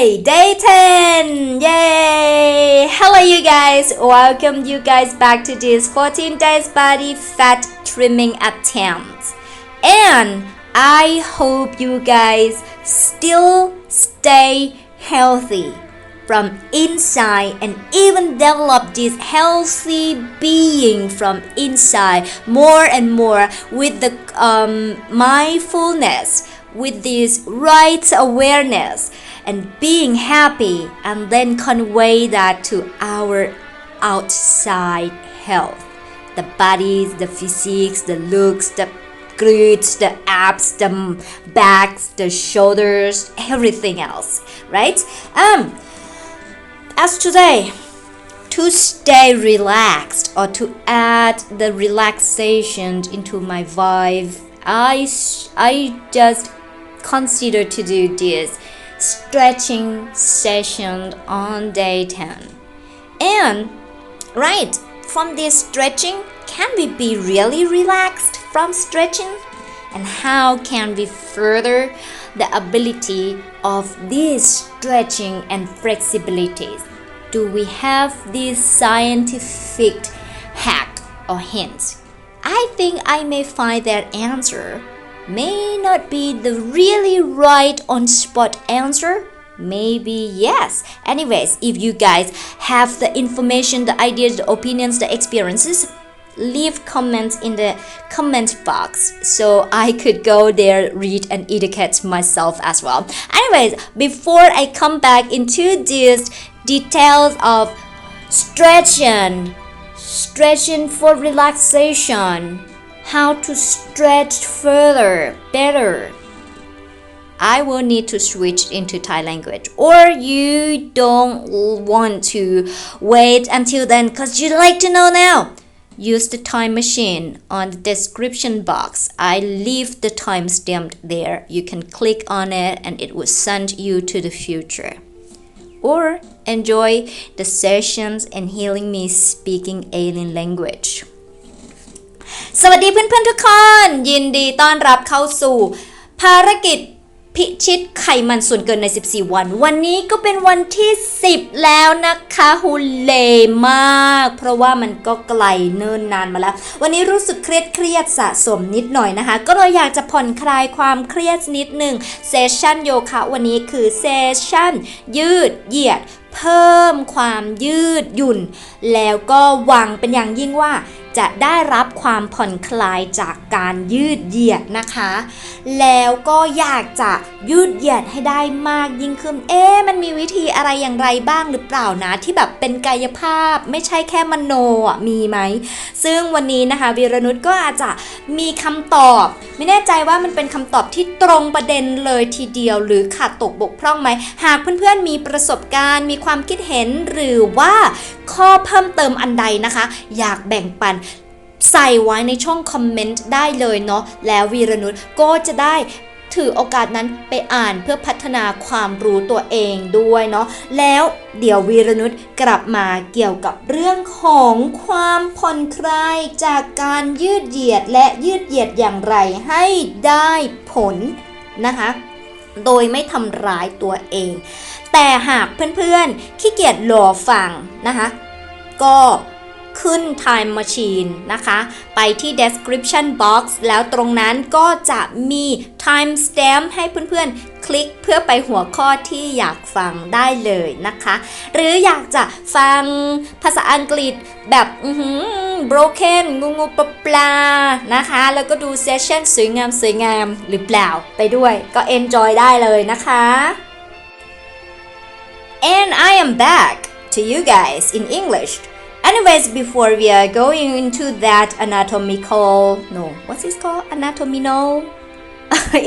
Day 10! Yay! Hello you guys! Welcome you guys back to this 14 days body fat trimming attempt. And I hope you guys still stay healthy from inside and even develop this healthy being from inside more and more with the mindfulness, with this right awareness and being happy, and then convey that to our outside health, the bodies, the physiques, the looks, the glutes, the abs, the backs, the shoulders, everything else, right? As today, to stay relaxed or to add the relaxation into my vibe, I just consider to do this stretching session on day 10. And right, from this stretching, can we be really relaxed from stretching? And how can we further the ability of this stretching and flexibilities? Do we have this scientific hack or hint? I think I may find that answer may not be the really right on spot answer. Maybe yes. Anyways, if you guys have the information, the ideas, the opinions, the experiences, leave comments in the comment box so I could go there, read and educate myself as well. Anyways, before I come back into these details of stretching for relaxation, how to stretch further, better, I will need to switch into Thai language. Or you don't want to wait until then because you'd like to know now. Use the time machine on the description box. I leave the timestamp there. You can click on it and it will send you to the future. Or enjoy the sessions and healing me speaking alien language. สวัสดีเพื่อนๆทุกคนยินดีต้อนรับเข้าสู่ภารกิจพิชิตไขมันส่วนเกินใน14วันวันนี้ก็เป็นวันที่10แล้วนะคะฮุเลมากเพราะว่ามันก็ไกลเนิ่นนานมาแล้ววันนี้รู้สึกเครียดสะสมนิดหน่อยนะคะก็เลยอยากจะผ่อนคลายความเครียดนิดนึงเซสชั่นโยคะวันนี้คือเซสชั่นยืดเหยียดเพิ่มความยืดหยุ่นแล้วก็หวังเป็นอย่างยิ่งว่าจะได้รับความผ่อนคลายจากการยืดเหยียดนะคะแล้วก็อยากจะยืดเหยียดให้ได้มากยิ่งขึ้นมันมีวิธีอะไรอย่างไรบ้างหรือเปล่านะที่แบบเป็นกายภาพไม่ใช่แค่มโนมีไหมซึ่งวันนี้นะคะวีรนุชก็อาจจะมีคำตอบไม่แน่ใจว่ามันเป็นคำตอบที่ตรงประเด็นเลยทีเดียวหรือขาดตกบกพร่องไหมหากเพื่อนๆมีประสบการณ์มีความคิดเห็นหรือว่าข้อเพิ่มเติมอันใดนะคะอยากแบ่งปันใส่ไว้ในช่องคอมเมนต์ได้เลยเนาะแล้ววีรนุชก็จะได้ถือโอกาสนั้นไปอ่านเพื่อพัฒนาความรู้ตัวเองด้วยเนาะแล้วเดี๋ยววีรนุชกลับมาเกี่ยวกับเรื่องของความผ่อนคลายจากการยืดเหยียดและยืดเหยียดอย่างไรให้ได้ผลนะคะโดยไม่ทำร้ายตัวเองแต่หากเพื่อนๆขี้เกียจรอฟังนะคะก็ขึ้น Time Machine นะคะไปที่ Description Box แล้วตรงนั้นก็จะมี Time Stamp ให้เพื่อนๆคลิกเพื่อไปหัวข้อที่อยากฟังได้เลยนะคะหรืออยากจะฟังภาษาอังกฤษแบบbroken งูปลานะคะแล้วก็ดูเซสชั่นสวยงามหรือเปล่าไปด้วยก็ enjoy ได้เลยนะคะ And I am back to you guys in English.Anyways, before we are going into that what's it called? Anatomical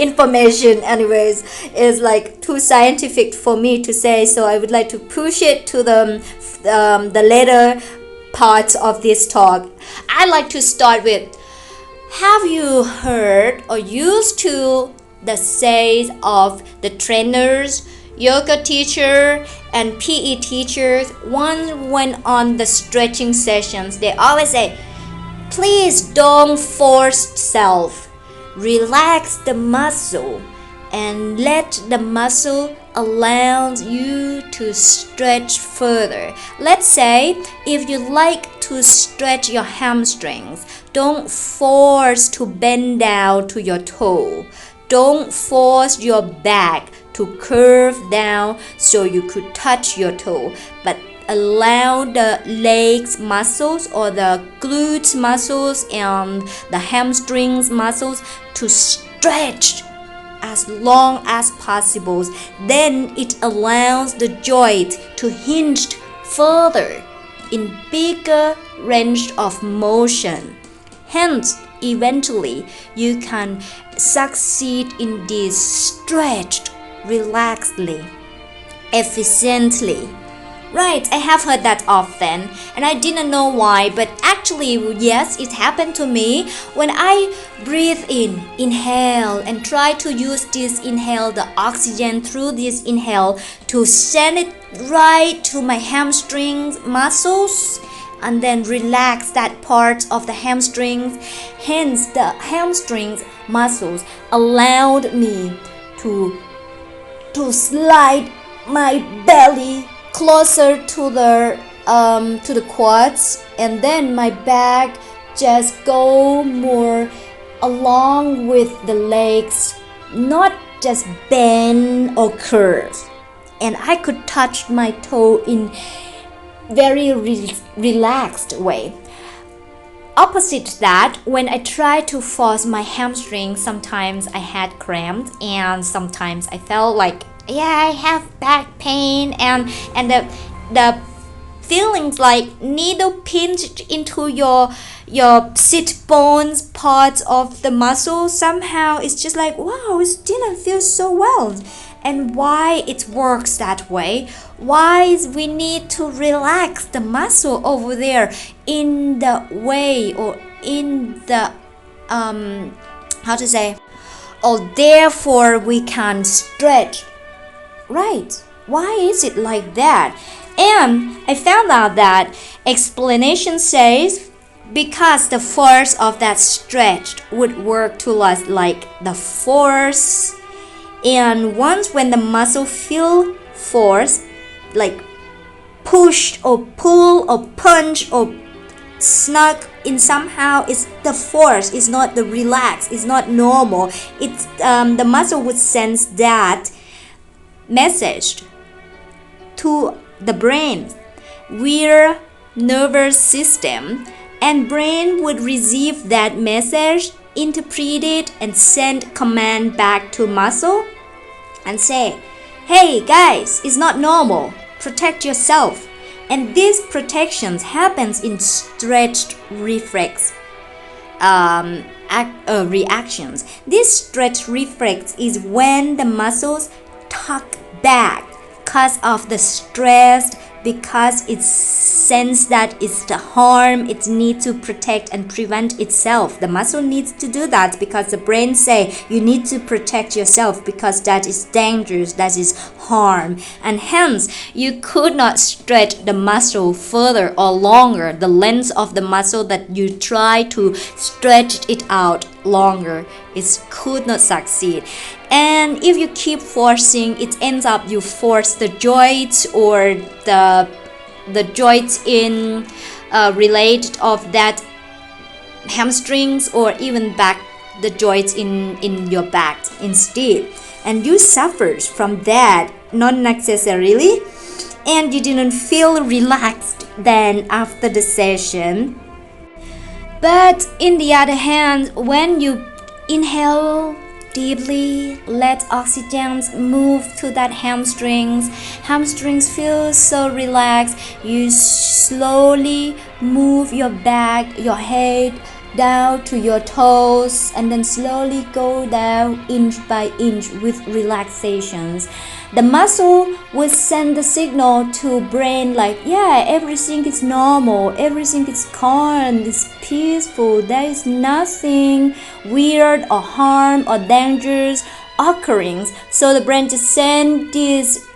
information, anyways, is like too scientific for me to say, so I would like to push it to the later parts of this talk. I'd like to start with, have you heard or used to the says of the trainers?yoga teacher and PE teachers once went on the stretching sessions. They always say, please don't force self. Relax the muscle and let the muscle allows you to stretch further. Let's say if you like to stretch your hamstrings, don't force to bend down to your toe. Don't force your back to curve down so you could touch your toe, but allow the legs muscles or the glutes muscles and the hamstrings muscles to stretch as long as possible. Then it allows the joint to hinge further in bigger range of motion. Hence, eventually, you can succeed in this stretched relaxedly, efficiently. Right, I have heard that often and I didn't know why, but actually yes, it happened to me when I breathe in, inhale and try to use this inhale, the oxygen through this inhale to send it right to my hamstrings muscles and then relax that part of the hamstrings. Hence, the hamstrings muscles allowed me to slide my belly closer to the quads, and then my back just go more along with the legs, not just bend or curve. And I could touch my toe in very relaxed way. Opposite that, when I try to force my hamstring, sometimes I had cramps and sometimes I felt like I have back pain and the feelings like needle pinched into your sit bones parts of the muscle. Somehow it's just like, wow, it didn't feel so well. And why it works that way? Why we need to relax the muscle over there in the way or in the how to say, or therefore we can stretch. Right, why is it like that? And I found out that explanation says because the force of that stretch would work to us like the force, and once when the muscle feel force like push or pull or punch or snug in somehow, it's the force, it's not the relax, it's not normal. It's the muscle would sense that message to the brain via nervous system, and brain would receive that message, interpret it and send command back to muscle and say, hey guys, it's not normal, protect yourself. And this protection happens in stretched reflex reactions. This stretch reflex is when the muscles tuck back because of the stress, because it sense that it's the harm, it needs to protect and prevent itself. The muscle needs to do that because the brain say you need to protect yourself because that is dangerous, that is harm, and hence you could not stretch the muscle further or longer, the length of the muscle that you try to stretch it out longer, it could not succeed. And if you keep forcing, it ends up you force the joints or the joints in related of that hamstrings or even back the joints in your back instead, and you suffers from that not necessarily, and you didn't feel relaxed then after the session. But in the other hand, when you inhale deeply, let oxygen move to that hamstrings feel so relaxed, you slowly move your back, your head down to your toes, and then slowly go down inch by inch with relaxations. The muscle will send the signal to brain like, yeah, everything is normal, everything is calm, it's peaceful, there is nothing weird or harm or dangerous occurring. So the brain just send this,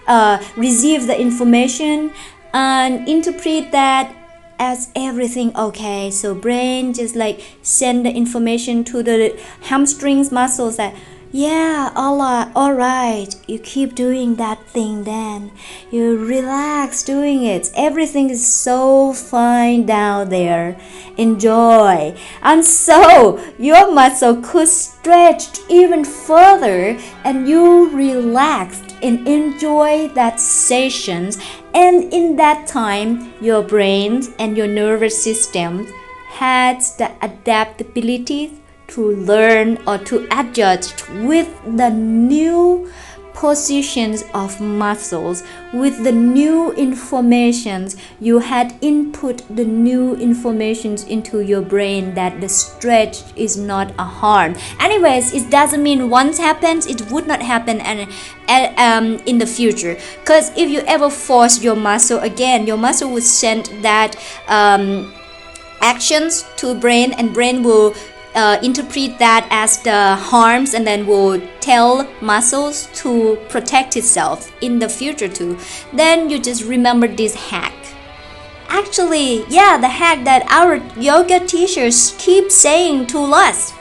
receive the information and interpret that as everything okay. So brain just like send the information to the hamstrings muscles that Yeah, all right. You keep doing that thing then. You relax doing it. Everything is so fine down there. Enjoy. And so, your muscle could stretch even further and you relaxed and enjoy that sessions. And in that time, your brain and your nervous system had the adaptability to learn or to adjust with the new positions of muscles, with the new informations. You had input the new informations into your brain that the stretch is not a harm. Anyways, it doesn't mean once happens, it would not happen in the future. Because if you ever force your muscle again, your muscle would send that actions to brain and brain will interpret that as the harms and then will tell muscles to protect itself in the future too. Then you just remember this hack. Actually, yeah, the hack that our yoga teachers keep saying to us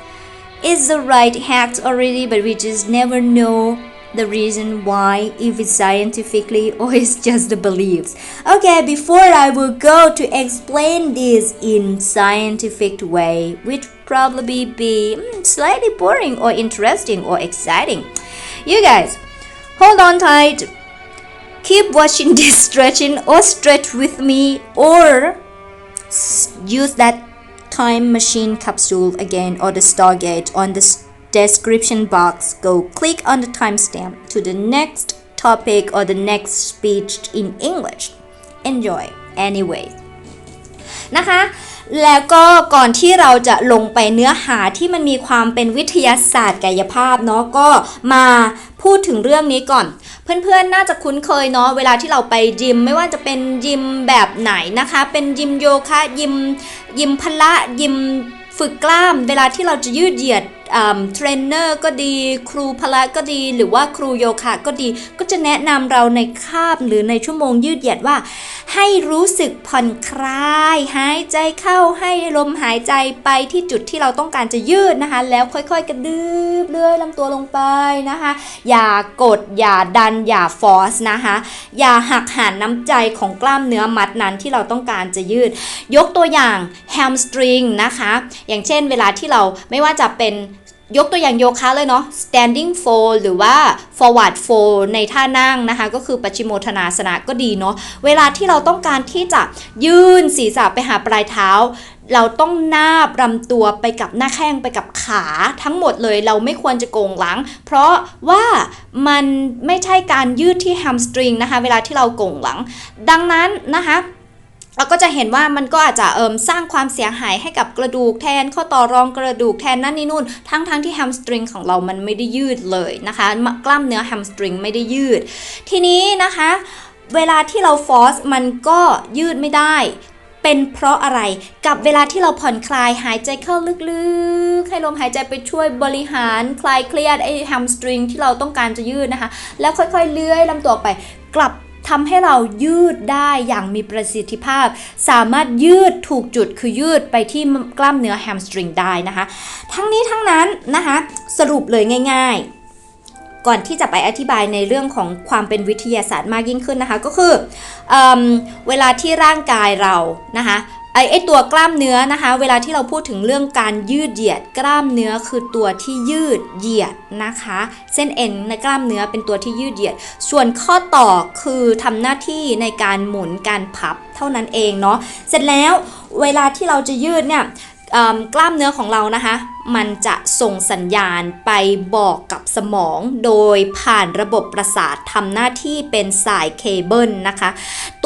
is the right hack already, but we just never know the reason why, if it's scientifically or it's just the beliefs. Okay, before I will go to explain this in scientific way, which probably be slightly boring or interesting or exciting. You guys, hold on tight. Keep watching this stretching or stretch with me or use that time machine capsule again or the Stargate on the description box. Go click on the timestamp to the next topic or the next speech in English. Enjoy anyway. นะคะแล้วก็ก่อนที่เราจะลงไปเนื้อหาที่มันมีความเป็นวิทยาศาสตร์กายภาพเนาะก็มาพูดถึงเรื่องนี้ก่อนเพื่อนๆน่าจะคุ้นเคยเนาะเวลาที่เราไปยิมไม่ว่าจะเป็นยิมแบบไหนนะคะเป็นยิมโยคะยิมพละยิมฝึกกล้ามเวลาที่เราจะยืดเหยียดเทรนเนอร์ก็ดีครูพละก็ดีหรือว่าครูโยคะก็ดีก็จะแนะนำเราในคาบหรือในชั่วโมงยืดเหยียดว่าให้รู้สึกผ่อนคลายหายใจเข้าให้ลมหายใจไปที่จุดที่เราต้องการจะยืดนะคะแล้วค่อยๆกระดืบเลื่อยลำตัวลงไปนะคะอย่ากดอย่าดันอย่าฟอร์สนะคะอย่าหักหานน้ำใจของกล้ามเนื้อมัดนั้นที่เราต้องการจะยืดยกตัวอย่างแฮมสตริงนะคะอย่างเช่นเวลาที่เราไม่ว่าจะเป็นยกตัวอย่างโยคะเลยเนาะ standing fold หรือว่า forward fold ในท่านั่งนะคะก็คือปัจฉิโมทนาสนะก็ดีเนาะเวลาที่เราต้องการที่จะยื่นศีรษะไปหาปลายเท้าเราต้องนาบลำตัวไปกับหน้าแข้งไปกับขาทั้งหมดเลยเราไม่ควรจะโกงหลังเพราะว่ามันไม่ใช่การยืดที่แฮมสตริงนะคะเวลาที่เราโกงหลังดังนั้นนะคะเราก็จะเห็นว่ามันก็อาจจะสร้างความเสียหายให้กับกระดูกแทนข้อต่อรองกระดูกแทนนั่นนี่นู่นทั้งที่แฮมสตริงของเรามันไม่ได้ยืดเลยนะคะกล้ามเนื้อแฮมสตริงไม่ได้ยืดทีนี้นะคะเวลาที่เราฟอร์สมันก็ยืดไม่ได้เป็นเพราะอะไรกับเวลาที่เราผ่อนคลายหายใจเข้าลึกๆให้ลมหายใจไปช่วยบริหารคลายเครียดไอ้แฮมสตริงที่เราต้องการจะยืดนะคะแล้วค่อยๆเลื้อยลำตัวไปกลับทำให้เรายืดได้อย่างมีประสิทธิภาพสามารถยืดถูกจุดคือยืดไปที่กล้ามเนื้อแฮมสตริงได้นะคะทั้งนี้ทั้งนั้นนะคะสรุปเลยง่ายๆก่อนที่จะไปอธิบายในเรื่องของความเป็นวิทยาศาสตร์มากยิ่งขึ้นนะคะก็คือเวลาที่ร่างกายเรานะคะไอตัวกล้ามเนื้อนะคะเวลาที่เราพูดถึงเรื่องการยืดเหยียดกล้ามเนื้อคือตัวที่ยืดเหยียดนะคะเส้นเอ็นในกล้ามเนื้อเป็นตัวที่ยืดเหยียดส่วนข้อต่อคือทำหน้าที่ในการหมุนการพับเท่านั้นเองเนาะเสร็จแล้วเวลาที่เราจะยืดเนี่ยกล้ามเนื้อของเรานะคะมันจะส่งสัญญาณไปบอกกับสมองโดยผ่านระบบประสาททำหน้าที่เป็นสายเคเบิลนะคะ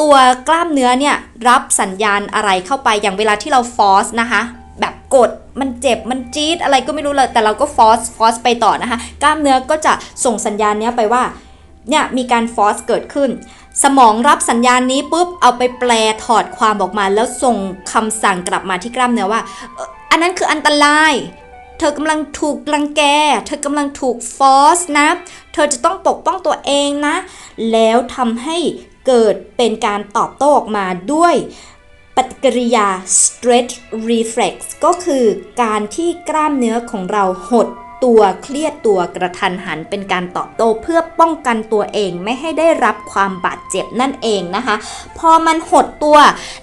ตัวกล้ามเนื้อเนี่ยรับสัญญาณอะไรเข้าไปอย่างเวลาที่เราฟอร์สนะคะแบบกดมันเจ็บมันจี๊ดอะไรก็ไม่รู้เลยแต่เราก็ฟอร์สไปต่อนะคะกล้ามเนื้อก็จะส่งสัญญาณนี้ไปว่าเนี่ยมีการฟอร์สเกิดขึ้นสมองรับสัญญาณนี้ปุ๊บเอาไปแปลถอดความออกมาแล้วส่งคำสั่งกลับมาที่กล้ามเนื้อว่าอันนั้นคืออันตรายเธอกำลังถูกรังแกเธอกำลังถูกฟอร์สนะเธอจะต้องปกป้องตัวเองนะแล้วทำให้เกิดเป็นการตอบโต้ออกมาด้วยปฏิกิริยา stretch reflex ก็คือการที่กล้ามเนื้อของเราหด ตัวเครียดตัวกระทันหันเป็นการตอบโต้เพื่อป้องกันตัวเองไม่ให้ได้รับความบาดเจ็บนั่นเองนะคะพอมันหดตัว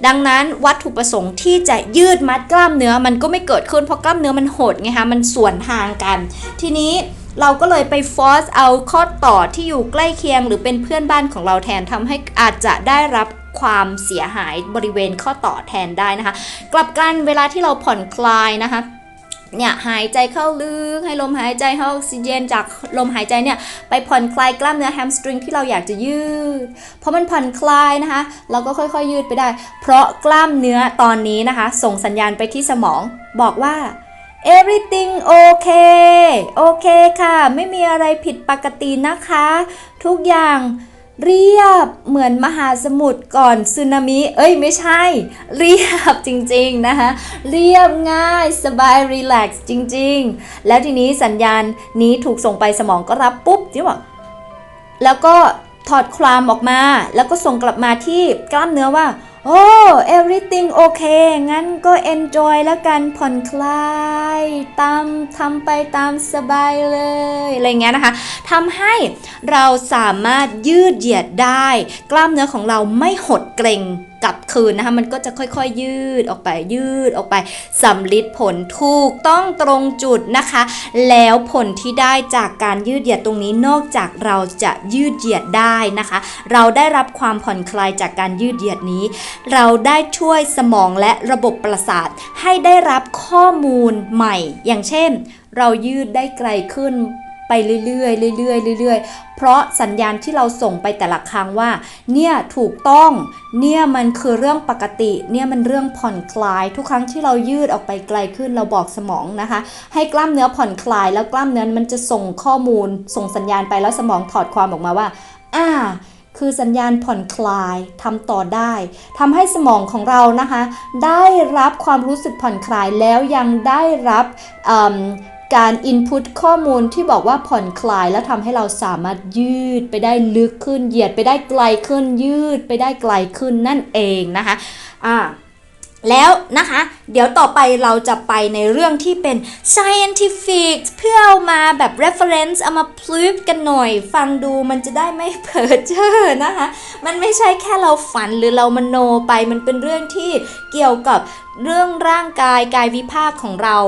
ดังนั้นวัตถุประสงค์ที่จะยืดมัดกล้ามเนื้อมันก็ไม่เกิดขึ้นเพราะกล้ามเนื้อมันหดไงคะมันสวนทางกันทีนี้เราก็เลยไปฟอร์สเอาข้อต่อที่อยู่ใกล้เคียงหรือเป็นเพื่อนบ้านของเราแทนทำให้อาจจะได้รับความเสียหายบริเวณข้อต่อแทนได้นะคะกลับกันเวลาที่เราผ่อนคลายนะคะเนี่ยหายใจเข้าลึกให้ลมหายใจเข้าออกซิเจนจากลมหายใจเนี่ยไปผ่อนคลายกล้ามเนื้อแฮมสตริงที่เราอยากจะยืดพอมันผ่อนคลายนะคะเราก็ค่อยๆยืดไปได้เพราะกล้ามเนื้อตอนนี้นะคะส่งสัญญาณไปที่สมองบอกว่า everything okay โอเคค่ะไม่มีอะไรผิดปกตินะคะทุกอย่างเรียบเหมือนมหาสมุทรก่อนสึนามิไม่ใช่เรียบจริงๆนะคะเรียบง่ายสบายรีแลกซ์จริงๆแล้วทีนี้สัญญาณนี้ถูกส่งไปสมองก็รับปุ๊บที่บอกแล้วก็ถอดความออกมาแล้วก็ส่งกลับมาที่กล้ามเนื้อว่าeverything okay งั้นก็ enjoy แล้วกันผ่อนคลายทำไปตามสบายเลยอะไรเงี้ยนะคะทำให้เราสามารถยืดเหยียดได้กล้ามเนื้อของเราไม่หดเกร็งกลับคืนนะคะมันก็จะค่อยๆยืดออกไปสำลิดผลถูกต้องตรงจุดนะคะแล้วผลที่ได้จากการยืดเหยียดตรงนี้นอกจากเราจะยืดเหยียดได้นะคะเราได้รับความผ่อนคลายจากการยืดเหยียดนี้เราได้ช่วยสมองและระบบประสาทให้ได้รับข้อมูลใหม่อย่างเช่นเรายืดได้ไกลขึ้นไปเรื่อยๆเพราะสัญญาณที่เราส่งไปแต่ละครั้งว่าเนี่ยถูกต้องเนี่ยมันคือเรื่องปกติเนี่ยมันเรื่องผ่อนคลายทุกครั้งที่เรายืดออกไปไกลขึ้นเราบอกสมองนะคะให้กล้ามเนื้อผ่อนคลายแล้วกล้ามเนื้อมันจะส่งข้อมูลส่งสัญญาณไปแล้วสมองถอดความออกมาว่าคือสัญญาณผ่อนคลายทำต่อได้ทำให้สมองของเรานะคะได้รับความรู้สึกผ่อนคลายแล้วยังได้รับการอินพุตข้อมูลที่บอกว่าผ่อนคลายแล้วทำให้เราสามารถยืดไปได้ลึกขึ้นเหยียดไปได้ไกลขึ้นยืดไปได้ไกลขึ้นนั่นเองนะคะแล้วนะคะเดี๋ยวต่อไปเราจะไปในเรื่องที่เป็น scientific เพื่อเอามาแบบ reference เอามา prove กันหน่อยฟังดูมันจะได้ไม่เพ้อเจ้อนะคะมันไม่ใช่แค่เราฝันหรือเรามโนไปมันเป็นเรื่องที่เกี่ยวกับเรื่องร่างกายวิภาคของเรา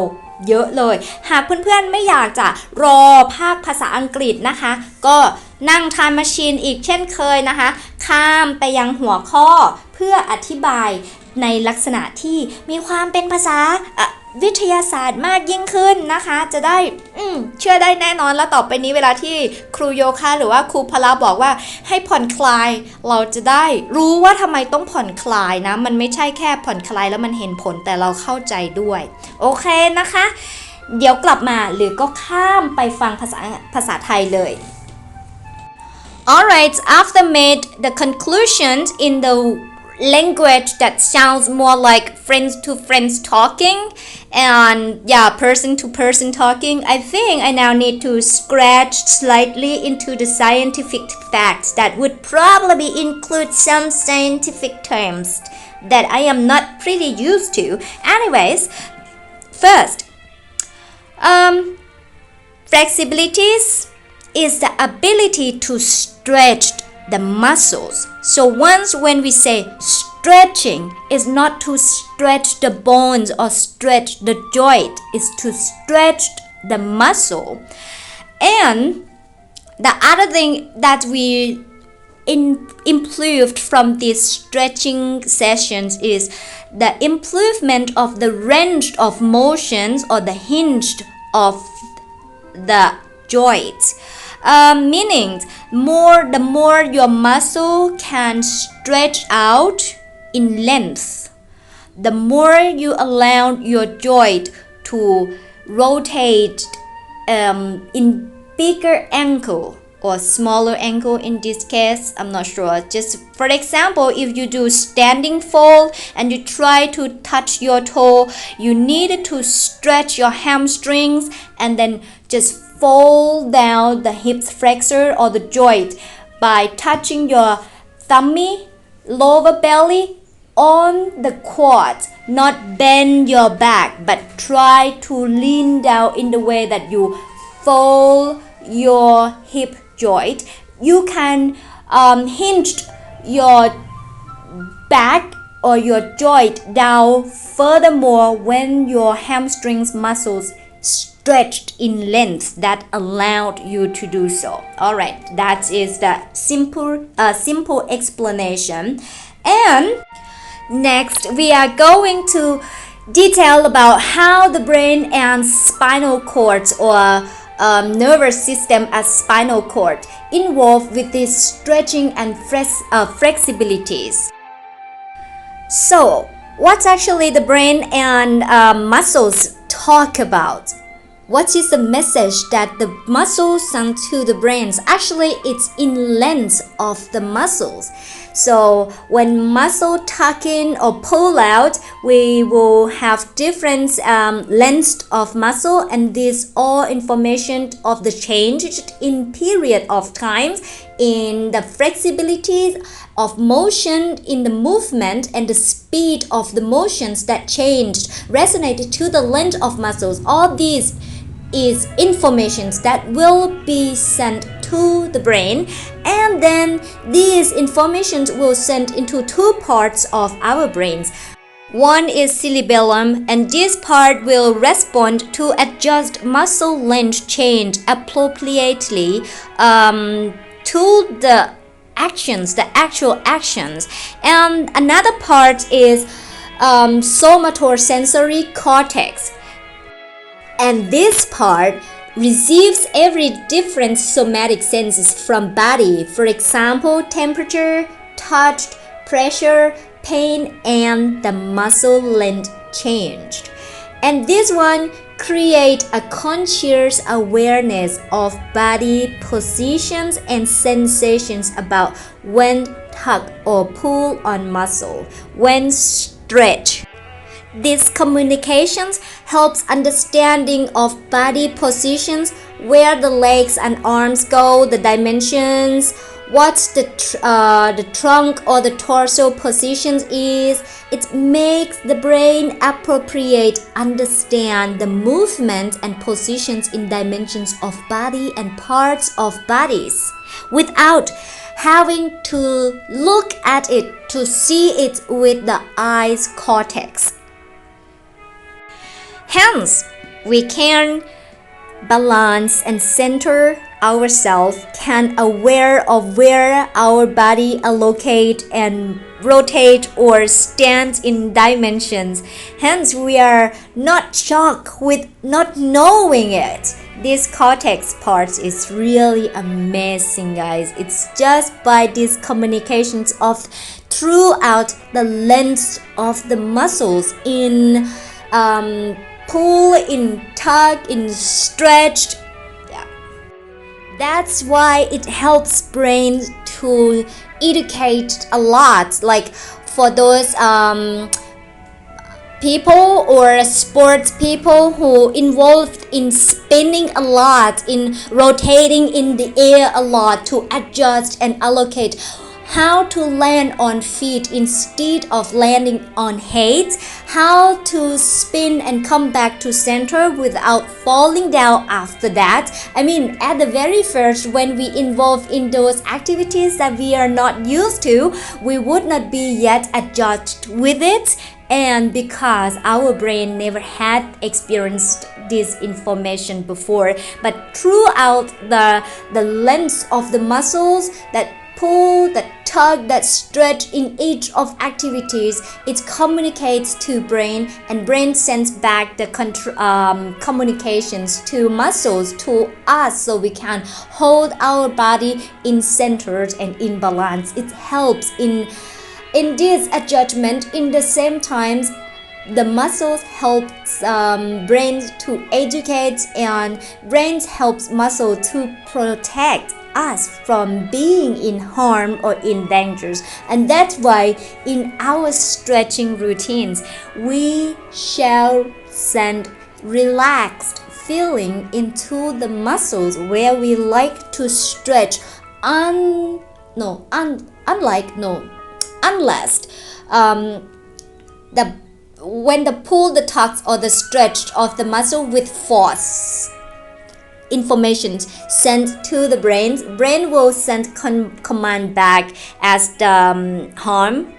เยอะเลยหากเพื่อนๆไม่อยากจะรอภาคภาษาอังกฤษนะคะก็นั่ง time machine อีกเช่นเคยนะคะข้ามไปยังหัวข้อเพื่ออธิบายในลักษณะที่มีความเป็นภาษาวิทยาศาสตร์มากยิ่งขึ้นนะคะจะได้เชื่อได้แน่นอนแล้วต่อไปนี้เวลาที่ครูโยคะหรือว่าครูพละบอกว่าให้ผ่อนคลายเราจะได้รู้ว่าทำไมต้องผ่อนคลายนะมันไม่ใช่แค่ผ่อนคลายแล้วมันเห็นผลแต่เราเข้าใจด้วยโอเคนะคะเดี๋ยวกลับมาหรือก็ข้ามไปฟังภาษาไทยเลย Alright, after made the conclusions in the language that sounds more like friends to friends talking and person to person talking, I think I now need to scratch slightly into the scientific facts that would probably include some scientific terms that I am not pretty used to. Anyways, first, flexibilities is the ability to stretch the muscles. So once when we say stretching is not to stretch the bones or stretch the joint, it's to stretch the muscle. And the other thing that we improved from these stretching sessions is the improvement of the range of motions or the hinge of the joints. Meaning the more your muscle can stretch out in length, the more you allow your joint to rotate in bigger angle or smaller angle in this case, I'm not sure. Just for example, if you do standing fold and you try to touch your toe, you need to stretch your hamstrings and then just fold down the hip flexor or the joint by touching your tummy, lower belly on the quads. Not bend your back, but try to lean down in the way that you fold your hip joint. You can hinge your back or your joint down furthermore when your hamstrings muscles stretched in length that allowed you to do so. Alright, that is the simple explanation. And next we are going to detail about how the brain and spinal cords or nervous system as spinal cord involved with this stretching and flexibilities. So, what's actually the brain and muscles talk about? What is the message that the muscles send to the brains? Actually, it's in length of the muscles. So when muscle tuck in or pull out, we will have different lengths of muscle, and this all information of the change in period of time in the flexibility of motion in the movement and the speed of the motions that changed resonated to the length of muscles. All these is informations that will be sent to the brain, and then these informations will send into two parts of our brains. One is cerebellum, and this part will respond to adjust muscle length change appropriately to the actions, the actual actions. And another part is somatosensory cortex. And this part receives every different somatic senses from body. For example, temperature, touch, pressure, pain, and the muscle length changed. And this one create a conscious awareness of body positions and sensations about when tug or pull on muscle, when stretch. These communications helps understanding of body positions, where the legs and arms go, the dimensions, what's the trunk or the torso positions is. It makes the brain appropriate understand the movement and positions in dimensions of body and parts of bodies without having to look at it to see it with the eyes cortex. Hence, we can balance and center ourselves, can aware of where our body allocate and rotate or stand in dimensions. Hence, we are not shocked with not knowing it. This cortex part is really amazing, guys. It's just by these communications of throughout the length of the muscles in pull, in tug, in stretch. Yeah. That's why it helps brain to educate a lot. Like for those people or sports people who involved in spinning a lot, in rotating in the air a lot to adjust and allocate how to land on feet instead of landing on head, how to spin and come back to center without falling down after that. I mean, at the very first, when we involve in those activities that we are not used to, we would not be yet adjusted with it. And because our brain never had experienced this information before, but throughout the length of the muscles that pull, that tug, that stretch in each of activities, it communicates to brain, and brain sends back the communications to muscles, to us, so we can hold our body in centered and in balance. It helps in this adjustment. In the same time, the muscles helps brain to educate, and brains helps muscle to protect us from being in harm or in dangers. And that's why in our stretching routines, we shall send relaxed feeling into the muscles where we like to stretch unless when the pull, the tug, or the stretch of the muscle with force. information sent to the brain will send command back as the harm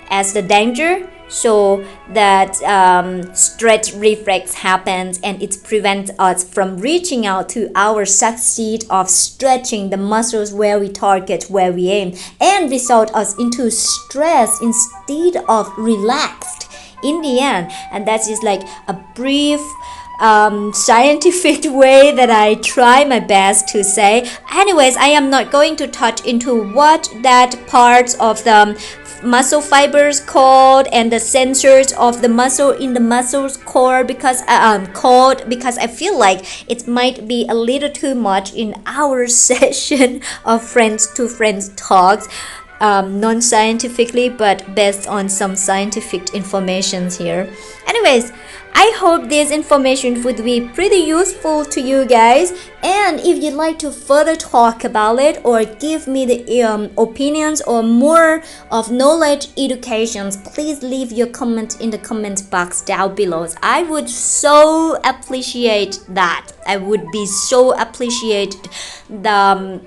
as the danger so that stretch reflex happens and it prevents us from reaching out to our succeed of stretching the muscles where we target where we aim and result us into stress instead of relaxed in the end and that is like a brief scientific way that I try my best to say anyways I am not going to touch into what that parts of the muscle fibers called and the sensors of the muscle in the muscles core because I feel like it might be a little too much in our session of friends to friends talks non-scientifically but based on some scientific information here anyways I hope this information would be pretty useful to you guys and if you'd like to further talk about it or give me the opinions or more of knowledge educations please leave your comment in the comment box down below I would so appreciate that I would be so appreciate the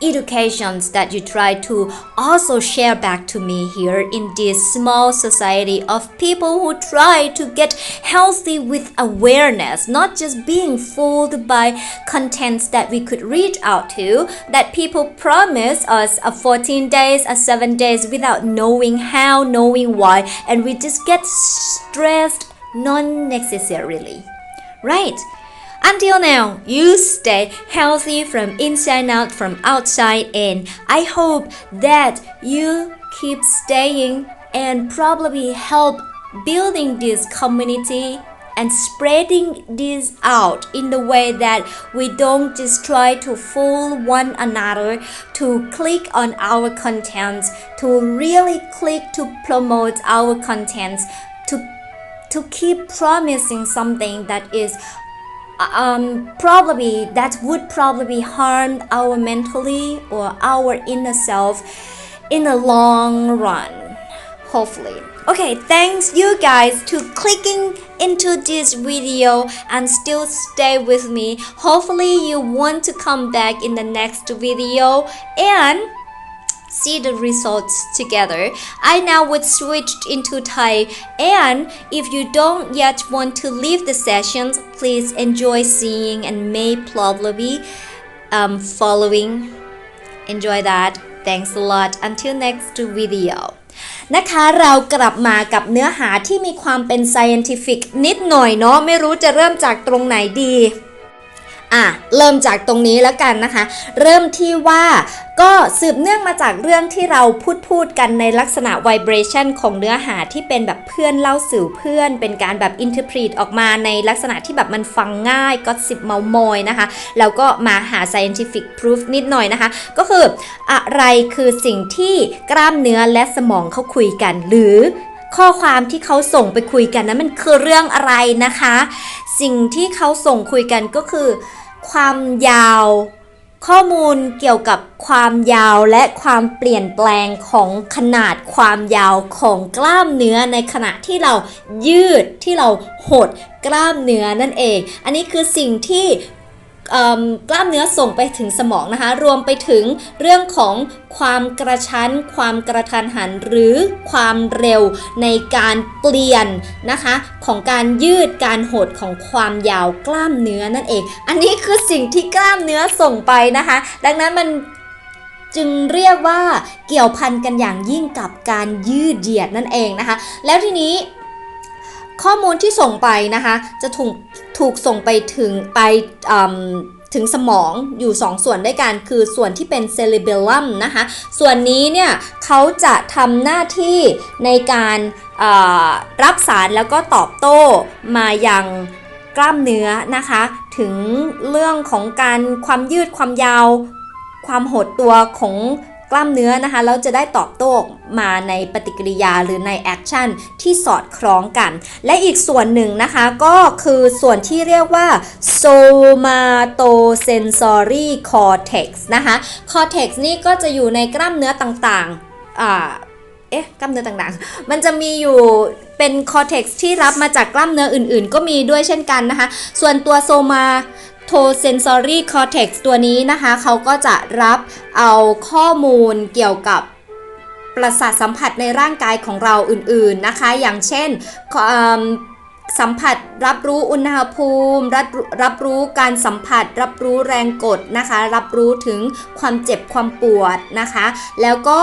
educations that you try to also share back to me here in this small society of people who try to get healthy with awareness not just being fooled by contents that we could reach out to that people promise us a 14 days a 7 days without knowing how knowing why and we just get stressed non-necessarily right Until now, you stay healthy from inside out, from outside in. I hope that you keep staying and probably help building this community and spreading this out in the way that we don't just try to fool one another to click on our contents, to really click to promote our contents, to keep promising something that is probably that would probably harm our mentally or our inner self in the long run hopefully okay thanks you guys to clicking into this video and still stay with me hopefully you want to come back in the next video and see the results together. I now would switch into Thai and if you don't yet want to leave the sessions, please enjoy seeing and may probably following. Enjoy that. Thanks a lot. Until next video. นะคะเรากลับมากับเนื้อหาที่มีความเป็น scientific นิดหน่อยเนาะไม่รู้จะเริ่มจากตรงไหนดีเริ่มจากตรงนี้แล้วกันนะคะเริ่มที่ว่าก็สืบเนื่องมาจากเรื่องที่เราพูดกันในลักษณะ vibration ของเนื้อหาที่เป็นแบบเพื่อนเล่าสู่เพื่อนเป็นการแบบ interpret ออกมาในลักษณะที่แบบมันฟังง่ายก็สิบเมามอยนะคะแล้วก็มาหา scientific proof นิดหน่อยนะคะก็คืออะไรคือสิ่งที่กล้ามเนื้อและสมองเขาคุยกันหรือข้อความที่เขาส่งไปคุยกันนั้นมันคือเรื่องอะไรนะคะสิ่งที่เขาส่งคุยกันก็คือความยาวข้อมูลเกี่ยวกับความยาวและความเปลี่ยนแปลงของขนาดความยาวของกล้ามเนื้อในขณะที่เรายืดที่เราหดกล้ามเนื้อนั่นเองอันนี้คือสิ่งที่กล้ามเนื้อส่งไปถึงสมองนะคะรวมไปถึงเรื่องของความกระชั้นความกระทันหันหรือความเร็วในการเปลี่ยนนะคะของการยืดการหดของความยาวกล้ามเนื้อนั่นเองอันนี้คือสิ่งที่กล้ามเนื้อส่งไปนะคะดังนั้นมันจึงเรียกว่าเกี่ยวพันกันอย่างยิ่งกับการยืดเหยียดนั่นเองนะคะแล้วทีนี้ข้อมูลที่ส่งไปนะคะจะถูกส่งไปถึงสมองอยู่2ส่วนด้วยกันคือส่วนที่เป็นเซเลเบลลัมนะคะส่วนนี้เนี่ยเขาจะทำหน้าที่ในการรับสารแล้วก็ตอบโต้มายังกล้ามเนื้อนะคะถึงเรื่องของการความยืดความยาวความหดตัวของกล้ามเนื้อนะคะแล้วจะได้ตอบโต้มาในปฏิกิริยาหรือในแอคชั่นที่สอดคล้องกันและอีกส่วนหนึ่งนะคะก็คือส่วนที่เรียกว่า somatosensory cortex นะคะ cortex นี่ก็จะอยู่ในกล้ามเนื้อต่างๆกล้ามเนื้อต่างๆมันจะมีอยู่เ เป็นคอร์เท็กซ์ที่รับมาจากกล้ามเนื้ออื่นๆก็มีด้วยเช่นกันนะคะส่วนตัวโซมาโทเซนซอรี่คอร์เท็กซ์ตัวนี้นะคะเขาก็จะรับเอาข้อมูลเกี่ยวกับประสาทสัมผัสในร่างกายของเราอื่นๆนะคะอย่างเช่นสัมผัสรับรู้อุณหภูมิรับรู้การสัมผัสรับรู้แรงกดนะคะรับรู้ถึงความเจ็บความปวดนะคะแล้วก็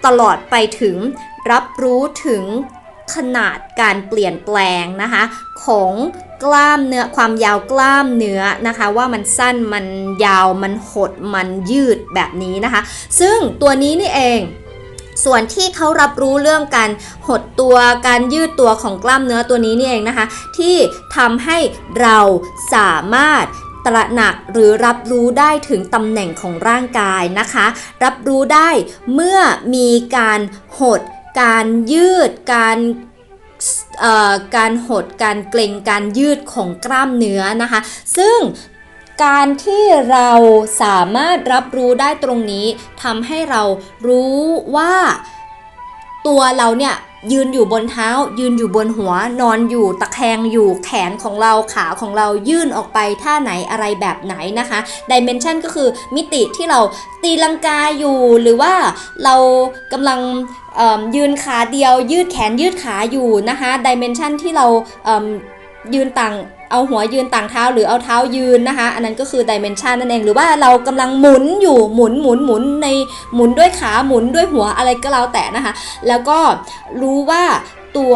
ตลอดไปถึงรับรู้ถึงขนาดการเปลี่ยนแปลงนะคะของกล้ามเนื้อความยาวกล้ามเนื้อนะคะว่ามันสั้นมันยาวมันหดมันยืดแบบนี้นะคะซึ่งตัวนี้นี่เองส่วนที่เขารับรู้เรื่องการหดตัวการยืดตัวของกล้ามเนื้อตัวนี้นี่เองนะคะที่ทำให้เราสามารถตระหนักหรือรับรู้ได้ถึงตำแหน่งของร่างกายนะคะรับรู้ได้เมื่อมีการหดการยืดการหดการเกร็งการยืดของกล้ามเนื้อนะคะซึ่งการที่เราสามารถรับรู้ได้ตรงนี้ทำให้เรารู้ว่าตัวเราเนี่ยยืนอยู่บนเท้ายืนอยู่บนหัวนอนอยู่ตะแคงอยู่แขนของเราขาของเรายื่นออกไปท่าไหนอะไรแบบไหนนะคะดิเมนชันก็คือมิติที่เราตีลังกาอยู่หรือว่าเรากำลังยืนขาเดียวยืดแขนยืดขาอยู่นะคะดิเมนชันที่เรายืนต่างเอาหัวยืนต่างเท้าหรือเอาเท้ายืนนะคะอันนั้นก็คือดิเมนชันนั่นเองหรือว่าเรากำลังหมุนอยู่หมุนในหมุนด้วยขาหมุนด้วยหัวอะไรก็แล้วแต่นะคะแล้วก็รู้ว่าตัว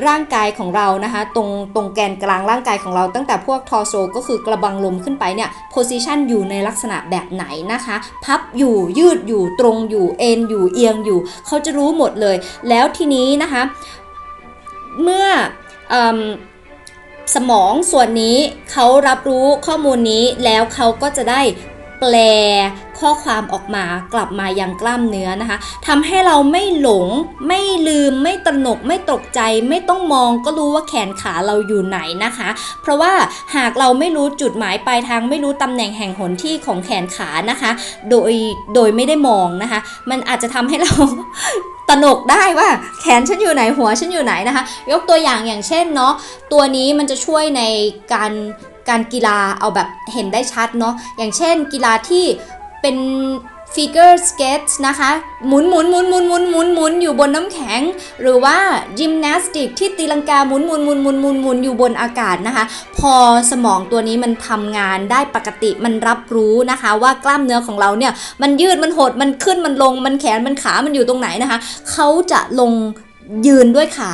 ร่างกายของเรานะคะตรงแกนกลางร่างกายของเราตั้งแต่พวกทอร์โซก็คือกระบังลมขึ้นไปเนี่ยโพซิชันอยู่ในลักษณะแบบไหนนะคะพับอยู่ยืดอยู่ตรงอยู่เอ็นอยู่เอียงอยู่เขาจะรู้หมดเลยแล้วทีนี้นะคะเมื่อสมองส่วนนี้เขารับรู้ข้อมูลนี้แล้วเขาก็จะได้แปลข้อความออกมากลับมายังกล้ามเนื้อนะคะทำให้เราไม่หลงไม่ลืมไม่ตระหนกไม่ตกใจไม่ต้องมองก็รู้ว่าแขนขาเราอยู่ไหนนะคะเพราะว่าหากเราไม่รู้จุดหมายปลายทางไม่รู้ตำแหน่งแห่งหนที่ของแขนขานะคะโดยไม่ได้มองนะคะมันอาจจะทำให้เราตระหนกได้ว่าแขนฉันอยู่ไหนหัวฉันอยู่ไหนนะคะยกตัวอย่างเช่นเนาะตัวนี้มันจะช่วยในการกีฬาเอาแบบเห็นได้ชัดเนาะอย่างเช่นกีฬาที่เป็นfigure skate นะคะหมุนอยู่บนน้ำแข็งหรือว่ายิมนาสติกที่ตีลังกาหมุนอยู่บนอากาศนะคะพอสมองตัวนี้มันทำงานได้ปกติมันรับรู้นะคะว่ากล้ามเนื้อของเราเนี่ยมันยืดมันหดมันขึ้นมันลงมันแขนมันขามันอยู่ตรงไหนนะคะเขาจะลงยืนด้วยขา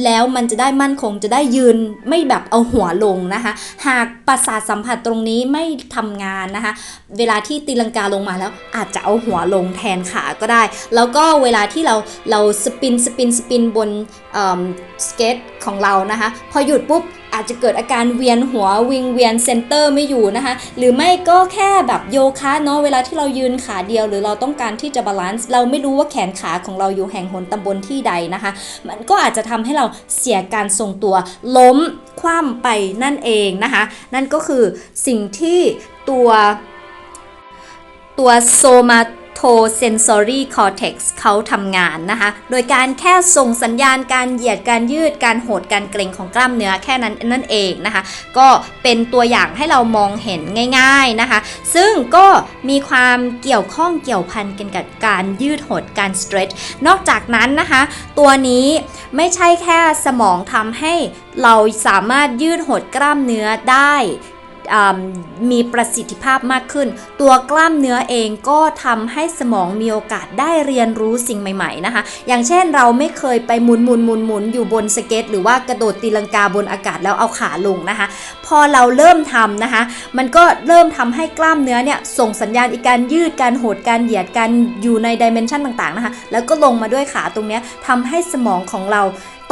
แล้วมันจะได้มั่นคงจะได้ยืนไม่แบบเอาหัวลงนะคะหากประสาทสัมผัสตรงนี้ไม่ทำงานนะคะเวลาที่ตีลังกาลงมาแล้วอาจจะเอาหัวลงแทนขาก็ได้แล้วก็เวลาที่เราสปินบนสเก็ตของเรานะคะพอหยุดปุ๊บอาจจะเกิดอาการเวียนหัววิงเวียนเซนเตอร์ไม่อยู่นะคะหรือไม่ก็แค่แบบโยคะเนาะเวลาที่เรายืนขาเดียวหรือเราต้องการที่จะบาลานซ์เราไม่รู้ว่าแขนขาของเราอยู่แห่งหนตำบลที่ใดนะคะมันก็อาจจะทำให้เราเสียการทรงตัวล้มคว่ำไปนั่นเองนะคะนั่นก็คือสิ่งที่ตัวโซมาโทเซนซอรี่คอร์เท็กซ์เขาทำงานนะคะโดยการแค่ส่งสัญญาณการเหยียดการยืดการหดการเกร็งของกล้ามเนื้อแค่นั้นนั่นเองนะคะก็เป็นตัวอย่างให้เรามองเห็นง่ายๆนะคะซึ่งก็มีความเกี่ยวข้องเกี่ยวพันกันกับการยืดหดการ stretch นอกจากนั้นนะคะตัวนี้ไม่ใช่แค่สมองทำให้เราสามารถยืดหดกล้ามเนื้อได้มีประสิทธิภาพมากขึ้นตัวกล้ามเนื้อเองก็ทำให้สมองมีโอกาสได้เรียนรู้สิ่งใหม่ๆนะคะอย่างเช่นเราไม่เคยไปหมุนอยู่บนสเก็ตหรือว่ากระโดดตีลังกาบนอากาศแล้วเอาขาลงนะคะพอเราเริ่มทำนะคะมันก็เริ่มทำให้กล้ามเนื้อเนี่ยส่งสัญญาณอีกการยืดการหดการเหยียดการอยู่ในดิเมนชันต่างๆนะคะแล้วก็ลงมาด้วยขาตรงนี้ทำให้สมองของเรา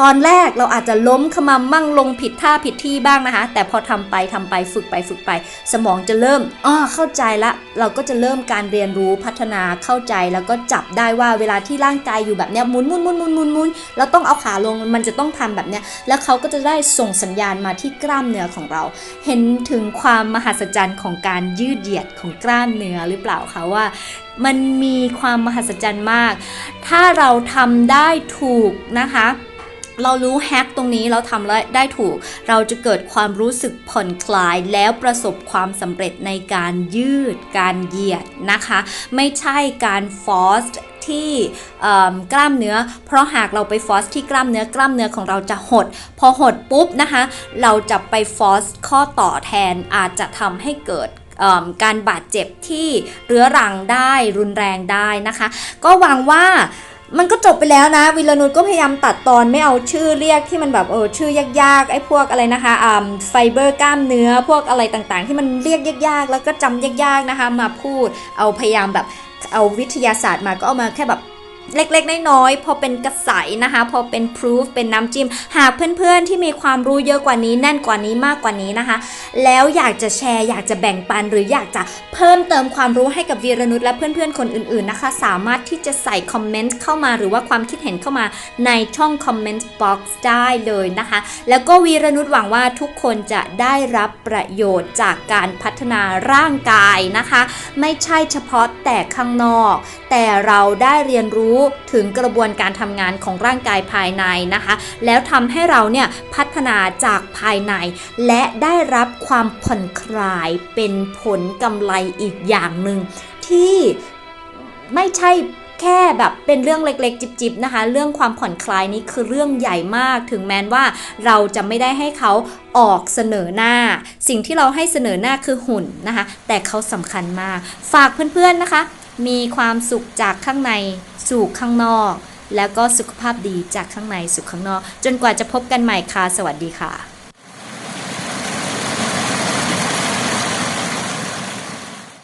ตอนแรกเราอาจจะล้มขมำมั่งลงผิดท่าผิดที่บ้างนะคะแต่พอทำไปฝึกไปสมองจะเริ่มเข้าใจละเราก็จะเริ่มการเรียนรู้พัฒนาเข้าใจแล้วก็จับได้ว่าเวลาที่ร่างกายอยู่แบบเนี้ยหมุนแล้วต้องเอาขาลงมันจะต้องทำแบบเนี้ยแล้วเขาก็จะได้ส่งสัญญาณมาที่กล้ามเนื้อของเราเห็นถึงความมหัศจรรย์ของการยืดเหยียดของกล้ามเนื้อหรือเปล่าคะว่ามันมีความมหัศจรรย์มากถ้าเราทำได้ถูกนะคะ เรารู้แฮกตรงนี้เราทำได้ถูกเราจะเกิดความรู้สึกผ่อนคลายแล้วประสบความสำเร็จในการยืดการเหยียดนะคะไม่ใช่การฟอร์สที่กล้ามเนื้อเพราะหากเราไปฟอร์สที่กล้ามเนื้อของเราจะหดพอหดปุ๊บนะคะเราจะไปฟอร์สข้อต่อแทนอาจจะทำให้เกิดการบาดเจ็บที่เรื้อรังได้รุนแรงได้นะคะก็หวังว่ามันก็จบไปแล้วนะวิรนุชก็พยายามตัดตอนไม่เอาชื่อเรียกที่มันแบบชื่อยากๆไอ้พวกอะไรนะคะไฟเบอร์กล้ามเนื้อพวกอะไรต่างๆที่มันเรียกยากๆแล้วก็จำยากๆนะคะมาพูดเอาพยายามแบบเอาวิทยาศาสตร์มาก็เอามาแค่แบบเล็กๆน้อยๆพอเป็นกระใสนะคะพอเป็น proof เป็นน้ำจิ้มหากเพื่อนๆที่มีความรู้เยอะกว่านี้แน่นกว่านี้มากกว่านี้นะคะแล้วอยากจะแชร์อยากจะแบ่งปันหรืออยากจะเพิ่มเติมความรู้ให้กับวีรนุชและเพื่อนๆคนอื่นๆนะคะสามารถที่จะใส่คอมเมนต์เข้ามาหรือว่าความคิดเห็นเข้ามาในช่องคอมเมนต์บ็อกซ์ได้เลยนะคะแล้วก็วีรนุชหวังว่าทุกคนจะได้รับประโยชน์จากการพัฒนาร่างกายนะคะไม่ใช่เฉพาะแต่ข้างนอกแต่เราได้เรียนรู้ถึงกระบวนการทำงานของร่างกายภายในนะคะแล้วทำให้เราเนี่ยพัฒนาจากภายในและได้รับความผ่อนคลายเป็นผลกำไรอีกอย่างหนึ่งที่ไม่ใช่แค่แบบเป็นเรื่องเล็กๆจิบๆนะคะเรื่องความผ่อนคลายนี้คือเรื่องใหญ่มากถึงแม้ว่าเราจะไม่ได้ให้เขาออกเสนอหน้าสิ่งที่เราให้เสนอหน้าคือหุ่นนะคะแต่เขาสำคัญมากฝากเพื่อนๆนะคะมีความสุขจากข้างในสู่ข้างนอกแล้วก็สุขภาพดีจากข้างในสู่ข้างนอกจนกว่าจะพบกันใหม่ค่ะสวัสดีค่ะ